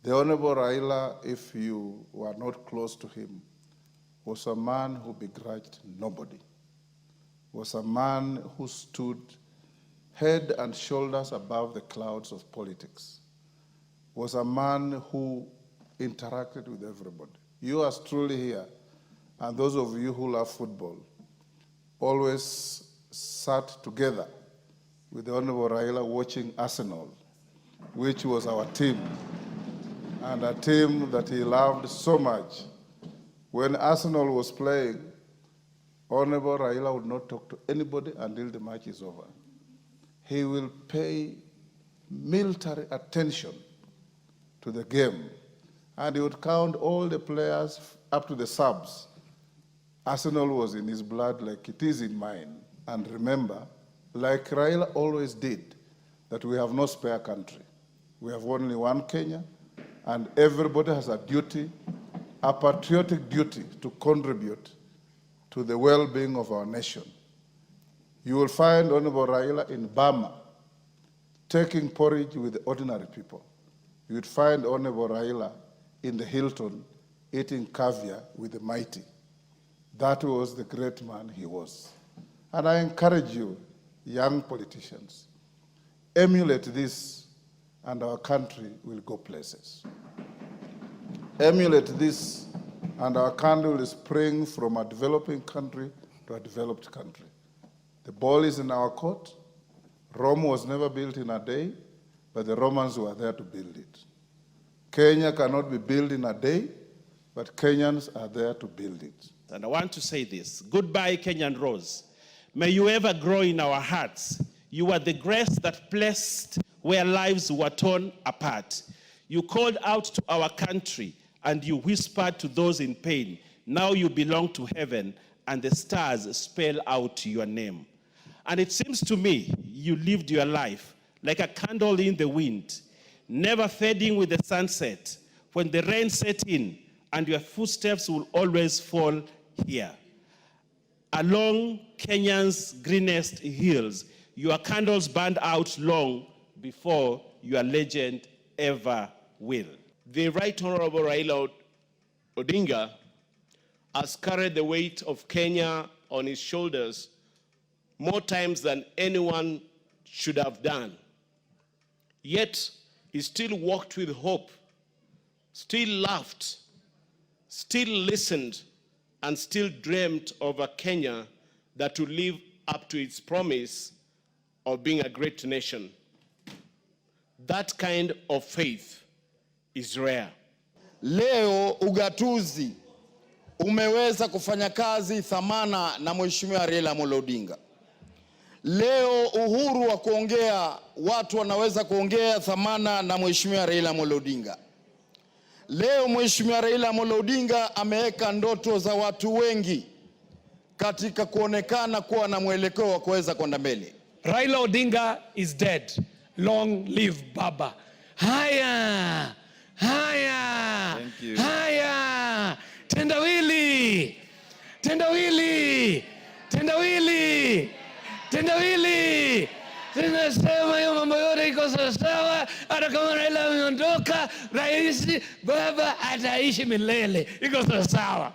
The Honorable Raila, if you were not close to him, was a man who begrudged nobody, was a man who stood head and shoulders above the clouds of politics, was a man who interacted with everybody. You are truly here, and those of you who love football always sat together with the Honorable Raila watching Arsenal, which was our team, and a team that he loved so much. When Arsenal was playing, Honorable Raila would not talk to anybody until the match is over. He will pay military attention to the game, and he would count all the players up to the subs. Arsenal was in his blood like it is in mine. And remember, like Raila always did, that we have no spare country. We have only one Kenya, and everybody has a duty, a patriotic duty, to contribute to the well-being of our nation. You will find Honorable Raila in Burma taking porridge with the ordinary people. You would find Honorable Raila in the Hilton eating caviar with the mighty. That was the great man he was. And I encourage you, young politicians, emulate this and our country will go places. Emulate this and our country will spring from a developing country to a developed country. The ball is in our court. Rome was never built in a day, but the Romans were there to build it. Kenya cannot be built in a day, but Kenyans are there to build it. And I want to say this: goodbye, Kenyan Rose. May you ever grow in our hearts. You are the grace that blessed where lives were torn apart. You called out to our country and you whispered to those in pain. Now you belong to heaven and the stars spell out your name. And it seems to me you lived your life like a candle in the wind, never fading with the sunset. When the rain set in, and your footsteps will always fall here. Along Kenya's greenest hills, your candles burned out long before your legend ever will. The Right Honorable Raila Odinga has carried the weight of Kenya on his shoulders more times than anyone should have done. Yet, he still walked with hope, still laughed, still listened, and still dreamt of a Kenya that would live up to its promise of being a great nation. That kind of faith is rare. Leo ugatuzi umeweza kufanya kazi thamana na Mheshimiwa Raila Amolo Odinga. Leo uhuru wa kuongea, watu wanaweza kuongea thamana na Mheshimiwa Raila Amolo Odinga. Leo Mheshimiwa Raila Amolo Odinga ameweka ndoto za watu wengi katika kuonekana kuwa na mwelekeo wa kuweza kwenda mbele. Raila Odinga is dead. Long live Baba. Haya! Haya! Thank you. Haya! Tendawili! Tendawili! Tendawili! Tendawili! Tunasema hiyo mambo yote iko sawa. Hata kama Raila ameondoka, rais Baba ataishi milele. Iko sawa.